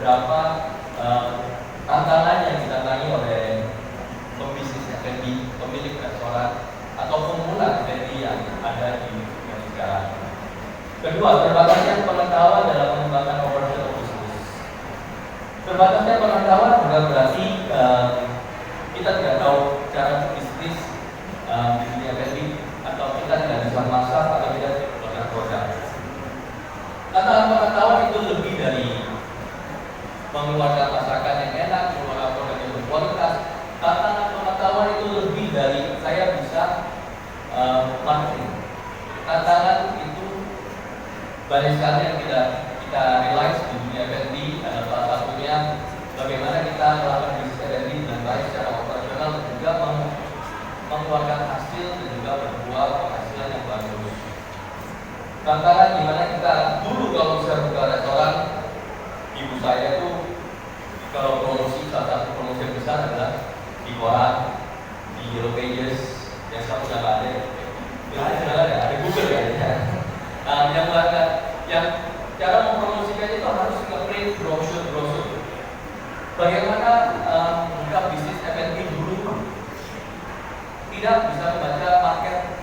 beberapa tantangan yang ditantangi oleh pembisnis F&B, pemilik restoran atau pemula F&B yang ada di Indonesia sekarang. Kedua, terbatasnya pengetahuan dalam mengembangkan operasional bisnis. Terbatasnya pengetahuan bukan berarti kita tidak tahu cara bisnis di dunia F&B atau kita tidak bisa masak atau tidak bisa produk. Tantangan pengetahuan itu lebih dari mengeluarkan masakan yang enak, mengeluarkan produk yang berkualitas. Tantangan pengetahuan itu lebih dari saya bisa marketing. Tantangan itu banyak sekali yang kita realize di dunia F&B. Ada salah satunya bagaimana kita melakukan bisnis F&B dengan baik secara operasional dan juga mengeluarkan hasil dan juga berbuah penghasilan yang bagus. Tantangan gimana kita dulu kalau bisa buka restoran, ibu saya tuh kalau promosi, salah satu promosi yang besar adalah di koran, di Yellow Pages, yang sekarang sudah nggak ada. Ada Google ya. Yang cara mempromosikan itu harus nge-print brosur. Bagaimana buka bisnis F&B dulu tidak bisa membaca market